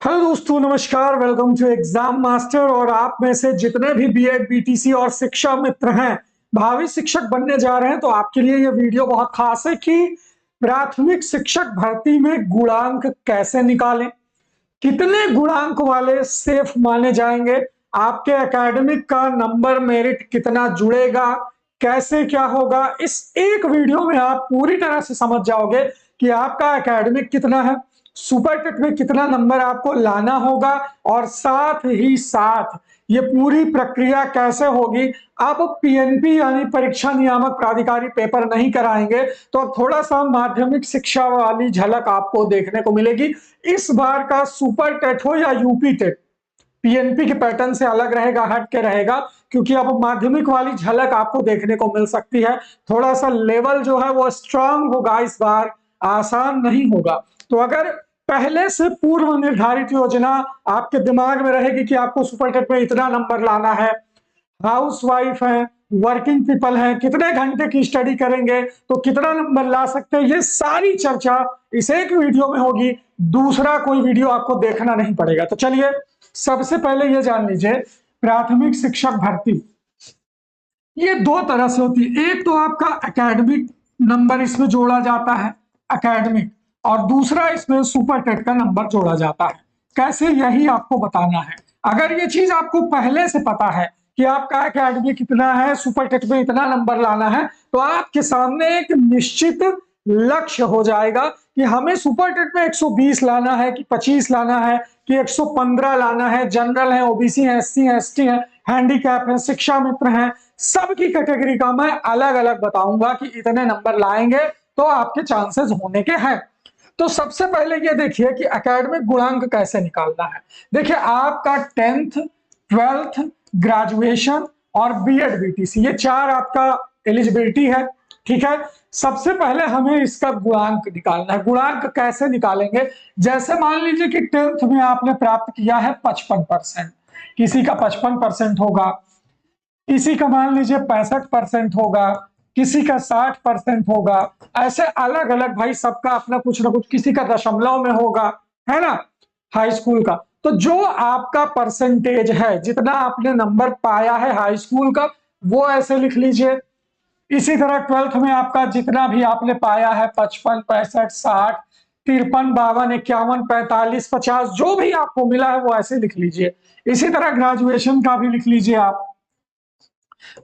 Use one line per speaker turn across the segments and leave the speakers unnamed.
Hello दोस्तों, नमस्कार। Welcome to exam master. और आप में से जितने भी बीएड बीटीसी और शिक्षा मित्र हैं, भावी शिक्षक बनने जा रहे हैं, तो आपके लिए ये वीडियो बहुत खास है कि प्राथमिक शिक्षक भर्ती में गुणांक कैसे निकालें, कितने गुणांक वाले सेफ माने जाएंगे, आपके एकेडमिक का नंबर मेरिट कितना जुड़ेगा, कैसे क्या होगा। इस एक वीडियो में आप पूरी तरह से समझ जाओगे कि आपका एकेडमिक कितना है, सुपर टेट में कितना नंबर आपको लाना होगा, और साथ ही साथ ये पूरी प्रक्रिया कैसे होगी। आप पीएनपी यानी परीक्षा नियामक प्राधिकारी पेपर नहीं कराएंगे तो थोड़ा सा माध्यमिक शिक्षा वाली झलक आपको देखने को मिलेगी। इस बार का सुपर टेट हो या यूपी टेट, पीएनपी के पैटर्न से अलग रहेगा, हट के रहेगा, क्योंकि अब माध्यमिक वाली झलक आपको देखने को मिल सकती है। थोड़ा सा लेवल जो है वो स्ट्रांग होगा, इस बार आसान नहीं होगा। तो अगर पहले से पूर्व निर्धारित योजना आपके दिमाग में रहेगी कि आपको सुपर टेट में इतना नंबर लाना है, हाउस वाइफ है, वर्किंग पीपल है, कितने घंटे की स्टडी करेंगे तो कितना नंबर ला सकते हैं, ये सारी चर्चा इस एक वीडियो में होगी। दूसरा कोई वीडियो आपको देखना नहीं पड़ेगा। तो चलिए सबसे पहले ये जान लीजिए, प्राथमिक शिक्षक भर्ती ये दो तरह से होती है। एक तो आपका एकेडमिक नंबर इसमें जोड़ा जाता है, एकेडमिक, और दूसरा इसमें सुपर टेट का नंबर जोड़ा जाता है। कैसे, यही आपको बताना है। अगर ये चीज आपको पहले से पता है कि आपका एकेडमिक कितना है, सुपर टेट में इतना नंबर लाना है, तो आपके सामने एक निश्चित लक्ष्य हो जाएगा कि हमें सुपर टेट में 120 लाना है कि 25 लाना है कि 115 लाना है। जनरल है, ओबीसी है, एससी है, एसटी है, हैंडीकैप है, शिक्षा मित्र हैं, सबकी कैटेगरी का मैं अलग अलग बताऊंगा कि इतने नंबर लाएंगे तो आपके चांसेस होने के हैं। तो सबसे पहले ये देखिए कि एकेडमिक गुणांक कैसे निकालना है। देखिए, आपका 10th 12th ग्रेजुएशन और बीएड बीटीसी, ये चार आपका एलिजिबिलिटी है, ठीक है। सबसे पहले हमें इसका गुणांक निकालना है। गुणांक कैसे निकालेंगे, जैसे मान लीजिए कि 10th में आपने प्राप्त किया है 55%, किसी का 55% होगा, किसी का मान लीजिए 65% होगा, किसी का 60% होगा। ऐसे अलग अलग भाई सबका अपना कुछ ना कुछ, किसी का दशमलव में होगा, है ना, हाई स्कूल का। तो जो आपका परसेंटेज है, जितना आपने नंबर पाया है हाई स्कूल का, वो ऐसे लिख लीजिए। इसी तरह 12th में आपका जितना भी आपने पाया है, 55, 65, 60, 53, 52, 51, 45, 50, जो भी आपको मिला है वो ऐसे लिख लीजिए। इसी तरह ग्रेजुएशन का भी लिख लीजिए आप,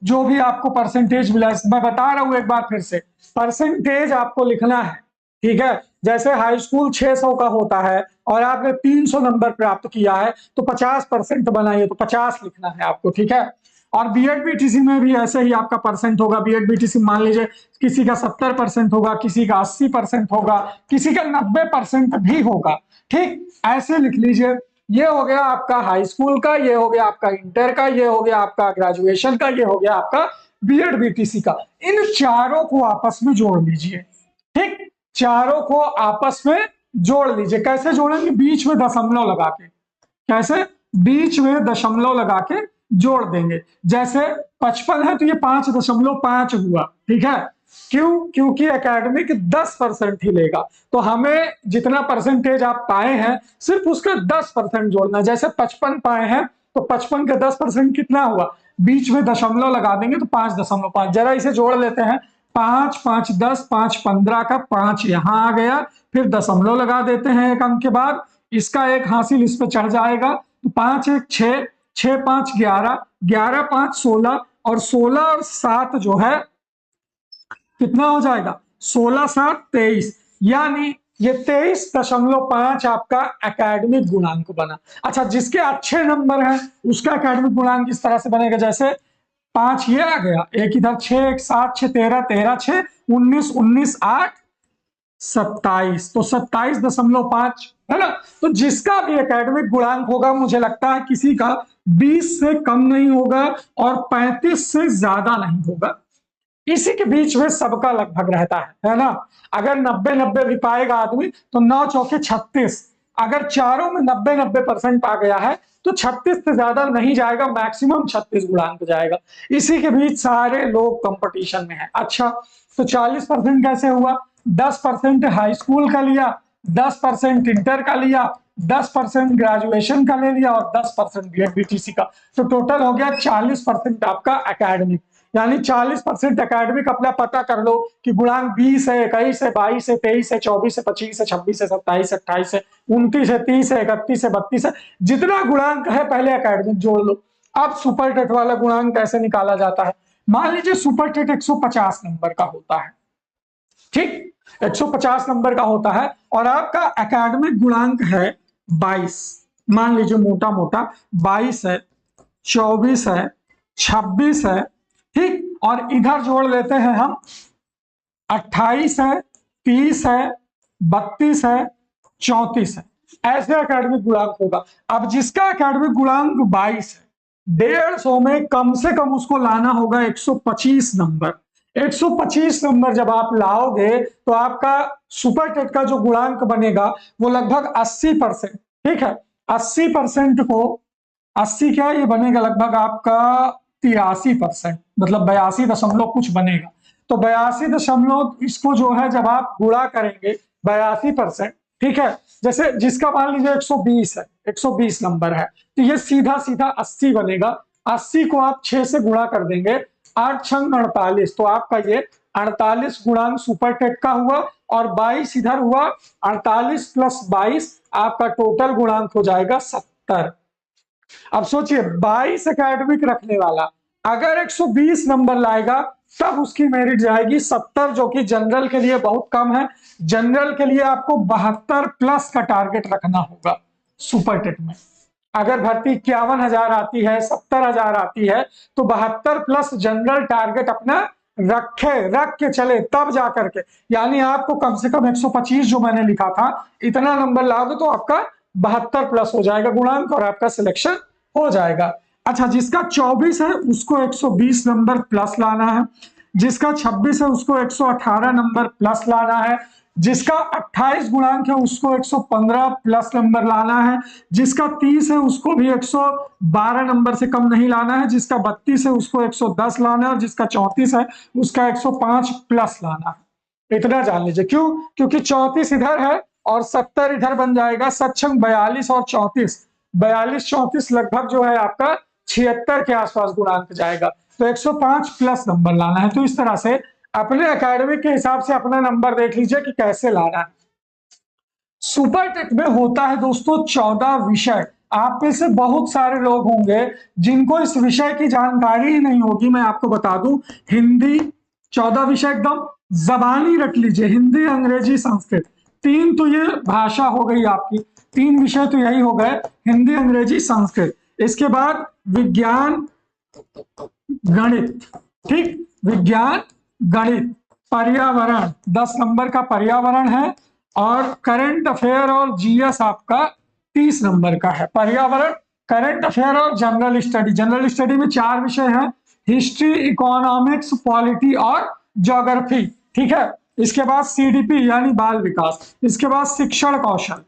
जो भी आपको परसेंटेज मिला है। मैं बता रहा हूं एक बार फिर से, परसेंटेज आपको लिखना है, ठीक है। जैसे हाई स्कूल 600 का होता है और आपने 300 नंबर प्राप्त किया है तो 50% बनाइए, तो 50 लिखना है आपको, ठीक है। और बीएड बीटीसी में भी ऐसे ही आपका परसेंट होगा। बीएड बीटीसी मान लीजिए किसी का 70% होगा, किसी का 80% होगा, किसी का 90% भी होगा, ठीक। ऐसे लिख लीजिए। ये हो गया आपका हाई स्कूल का, ये हो गया आपका इंटर का, ये हो गया आपका ग्रेजुएशन का, ये हो गया आपका बीएड बीटीसी का। इन चारों को आपस में जोड़ लीजिए, ठीक। चारों को आपस में जोड़ लीजिए। कैसे जोड़ेंगे, बीच में दशमलव लगा के। कैसे, बीच में दशमलव लगा के जोड़ देंगे। जैसे 55 है तो ये 5.5 हुआ, ठीक है। क्यों, क्योंकि एकेडमिक 10% ही लेगा, तो हमें जितना परसेंटेज आप पाए हैं सिर्फ उसका 10% जोड़ना। जैसे 55 पाए हैं तो 55 का 10% कितना हुआ, बीच में दशमलव लगा देंगे तो 5.5। जरा इसे जोड़ लेते हैं। 5 5 10, 5 15 का 5 यहां आ गया, फिर दशमलव लगा देते हैं एक अंक के बाद, इसका एक हासिल इस पे चढ़ जाएगा, तो 5 1 6, 6 5 11, 11 5 16, और 16 और 7 जो है कितना हो जाएगा, 16 7 23, यानी ये 23.5 आपका एकेडमिक गुणांक बना। अच्छा, जिसके अच्छे नंबर हैं उसका एकेडमिक गुणांक इस तरह से बनेगा, जैसे 5 ये आ गया, एक इधर 6 1 7 6 13 13 6 19 19 8 27, तो 27.5 है ना। तो जिसका भी एकेडमिक गुणांक होगा, मुझे लगता है किसी का 20 से कम नहीं होगा और 35 से ज्यादा नहीं होगा, इसी के बीच में सबका लगभग रहता है ना। अगर 90 भी पाएगा आदमी तो 9 चौके 36, अगर चारों में 90% आ गया है तो 36 से ज्यादा नहीं जाएगा, मैक्सिमम 36 गुणांक जाएगा। इसी के बीच सारे लोग कंपटीशन में हैं। अच्छा, तो 40% कैसे हुआ, 10% हाई स्कूल का लिया, 10% इंटर का लिया, 10% ग्रेजुएशन का ले लिया और 10% बीएड बीटीसी का, तो टोटल हो गया 40% आपका एकेडमिक। यानी 40% एकेडमिक अपना पता कर लो कि गुणांक 20 है, 21 है, 22 है, 23 है, 24 है, 25 है, 26 है, 27 है, 28 है, 29 है, 30 है, 31 है, 32 है, जितना गुणांक है पहले एकेडमिक जोड़ लो। अब सुपर टेट वाला गुणांक कैसे निकाला जाता है? मान लीजिए सुपर टेट 150 नंबर का होता है, ठीक, 150 नंबर का होता है और आपका एकेडमिक गुणांक है 22, मान लीजिए मोटा मोटा 22 है, 24 है, 26 है, ठीक, और इधर जोड़ लेते हैं हम 28 है, 30 है, 32 है, 34 है, ऐसे एकेडमिक गुणांक होगा। अब जिसका एकेडमिक गुणांक 22 है, 150 में कम से कम उसको लाना होगा 125 नंबर। 125 नंबर जब आप लाओगे तो आपका सुपर टेट का जो गुणांक बनेगा वो लगभग 80%, ठीक है, 80% को 80 क्या ये बनेगा लगभग आपका 83%, मतलब 82 कुछ बनेगा। तो 82 इसको जो है जब आप गुणा करेंगे 82%, ठीक है, जैसे जिसका मान लीजिए 120 है, 120 नंबर है, तो ये सीधा सीधा 80 बनेगा। 80 को आप 6 से गुणा कर देंगे, 8 छंग 48, तो आपका ये 48 गुणांक सुपर टेट का हुआ और 22 इधर हुआ, 48 प्लस 22 आपका टोटल गुणांक हो जाएगा 70। अब सोचिए 22 एकेडमिक रखने वाला अगर 120 नंबर लाएगा तब उसकी मेरिट जाएगी 70, जो कि जनरल के लिए बहुत कम है। जनरल के लिए आपको 72 प्लस का टारगेट रखना होगा सुपर टेट में। अगर भर्ती 51,000 आती है, 70,000 आती है, तो 72 प्लस जनरल टारगेट अपना रख के चले तब जाकर के, यानी आपको कम से कम 125 जो मैंने लिखा था इतना नंबर लाओगे तो आपका 72 प्लस हो जाएगा गुणांक और आपका सिलेक्शन हो जाएगा। अच्छा, जिसका 24 है उसको 120 नंबर प्लस लाना है, जिसका 26 है उसको 118 नंबर प्लस लाना है, जिसका 28 गुणांक है उसको 115 प्लस नंबर लाना है, जिसका 30 है उसको भी 112 नंबर से कम नहीं लाना है, जिसका 32 है उसको 110 लाना है और जिसका 34 है उसका 105 प्लस लाना है। इतना जान लीजिए, क्यों? क्योंकि 34 इधर है और 70 इधर बन जाएगा, सक्षम 42 और 34, 42 34 लगभग जो है आपका 76 के आसपास गुणांक जाएगा, तो 105 प्लस नंबर लाना है। तो इस तरह से अपने एकेडमिक के हिसाब से अपना नंबर देख लीजिए कि कैसे लाना है। सुपर टेट में होता है दोस्तों 14 विषय। आप में से बहुत सारे लोग होंगे जिनको इस विषय की जानकारी ही नहीं होगी। मैं आपको बता दूं, हिंदी 14 विषय एकदम जबानी रख लीजिए, हिंदी, अंग्रेजी, संस्कृत, 3 तो ये भाषा हो गई आपकी, 3 विषय तो यही हो गए, हिंदी, अंग्रेजी, संस्कृत। इसके बाद विज्ञान, गणित, ठीक, विज्ञान, गणित, पर्यावरण 10 नंबर का पर्यावरण है और करंट अफेयर और जीएस आपका 30 नंबर का है। पर्यावरण, करंट अफेयर और जनरल स्टडी। जनरल स्टडी में 4 विषय हैं, हिस्ट्री, इकोनॉमिक्स, पॉलिटी और ज्योग्राफी, ठीक है। इसके बाद सीडीपी यानी बाल विकास, इसके बाद शिक्षण कौशल,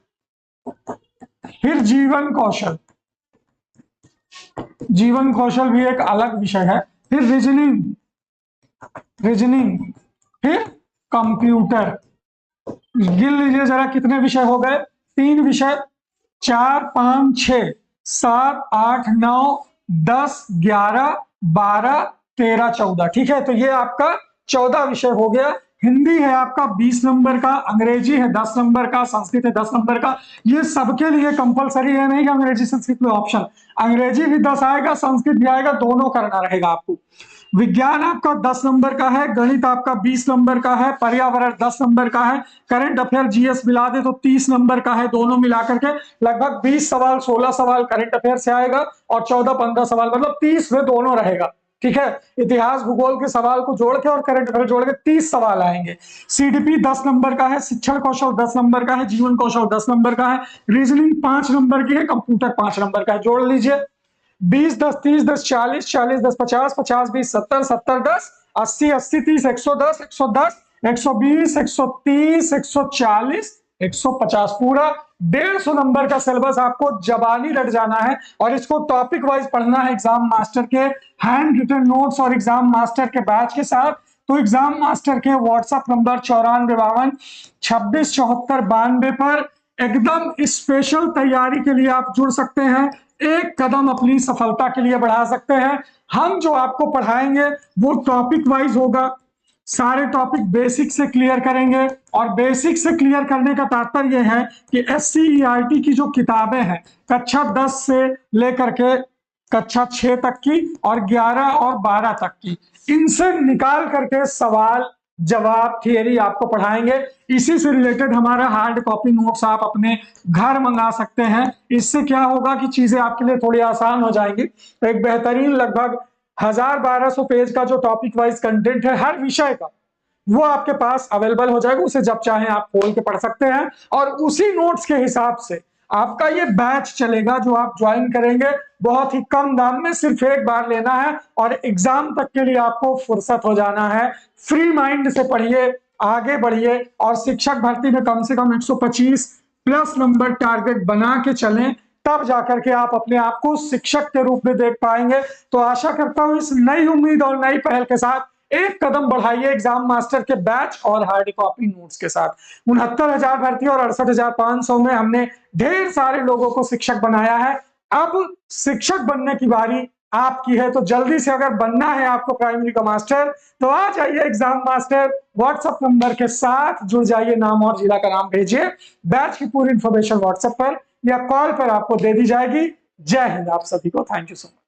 फिर जीवन कौशल, जीवन कौशल भी एक अलग विषय है, फिर रीजनिंग, फिर कंप्यूटर। गिन लीजिए जरा कितने विषय हो गए, 3 विषय, 4 5 6 7 8 9 10 11 12 13 14, ठीक है। तो ये आपका 14 विषय हो गया। हिंदी है आपका 20 नंबर का, अंग्रेजी है 10 नंबर का, संस्कृत है 10 नंबर का। ये सबके लिए कंपलसरी है नहीं कि अंग्रेजी संस्कृत में ऑप्शन, अंग्रेजी भी 10 आएगा, संस्कृत भी आएगा, दोनों करना रहेगा आपको। विज्ञान आपका 10 नंबर का है, गणित आपका 20 नंबर का है, पर्यावरण 10 नंबर का है, करंट अफेयर जीएस मिला दे तो 30 नंबर का है। दोनों मिलाकर के लगभग 20 सवाल, 16 सवाल करंट अफेयर से आएगा और 14-15 सवाल, मतलब 30 में दोनों रहेगा, ठीक है। इतिहास भूगोल के सवाल को जोड़ के और करंट अफेयर जोड़ के 30 सवाल आएंगे। सीडीपी 10 नंबर का है, शिक्षण कौशल 10 नंबर का है, जीवन कौशल 10 नंबर का है, रीजनिंग 5 नंबर की है, कंप्यूटर 5 नंबर का है। जोड़ लीजिए 20 10 30 10 40 40 10 50 50 20 70 70 10 80 80 30 110 110 120 130 140 150, पूरा 150 नंबर का सिलेबस आपको जबानी रट जाना है और इसको टॉपिक वाइज पढ़ना है एग्जाम मास्टर के हैंड रिटन नोट्स और एग्जाम मास्टर के बैच के साथ। तो एग्जाम मास्टर के व्हाट्सएप नंबर 9452 26 74 92 पर एकदम स्पेशल तैयारी के लिए आप जुड़ सकते हैं, एक कदम अपनी सफलता के लिए बढ़ा सकते हैं। हम जो आपको पढ़ाएंगे वो टॉपिक वाइज होगा, सारे टॉपिक बेसिक से क्लियर करेंगे। और बेसिक से क्लियर करने का तात्पर्य यह है कि SCERT की जो किताबें हैं कक्षा 10 से लेकर के कक्षा 6 तक की और 11 और 12 तक की, इनसे निकाल करके सवाल जवाब थियरी आपको पढ़ाएंगे। इसी से रिलेटेड हमारा हार्ड कॉपी नोट्स आप अपने घर मंगा सकते हैं। इससे क्या होगा कि चीजें आपके लिए थोड़ी आसान हो जाएंगी। तो एक बेहतरीन लगभग 1000-1200 पेज का जो टॉपिक वाइज कंटेंट है हर विषय का, वो आपके पास अवेलेबल हो जाएगा। उसे जब चाहें आप खोल के पढ़ सकते हैं और उसी नोट्स के हिसाब से आपका ये बैच चलेगा जो आप ज्वाइन करेंगे। बहुत ही कम दाम में सिर्फ एक बार लेना है और एग्जाम तक के लिए आपको फुर्सत हो जाना है। फ्री माइंड से पढ़िए, आगे बढ़िए और शिक्षक भर्ती में कम से कम 125 प्लस नंबर टारगेट बना के चलें, तब जाकर के आप अपने आप को शिक्षक के रूप में देख पाएंगे। तो आशा करता हूं इस नई उम्मीद और नई पहल के साथ एक कदम बढ़ाइए एग्जाम मास्टर के बैच और हार्ड कॉपी नोट्स के साथ। 69,000 भर्ती और 68,500 में हमने ढेर सारे लोगों को शिक्षक बनाया है। अब शिक्षक बनने की बारी आपकी है। तो जल्दी से अगर बनना है आपको प्राइमरी का मास्टर, तो आ जाइए एग्जाम मास्टर, व्हाट्सएप नंबर के साथ जुड़ जाइए, नाम और जिला का नाम भेजिए, बैच की पूरी इंफॉर्मेशन व्हाट्सएप पर या कॉल पर आपको दे दी जाएगी। जय हिंद आप सभी को, थैंक यू सो मच।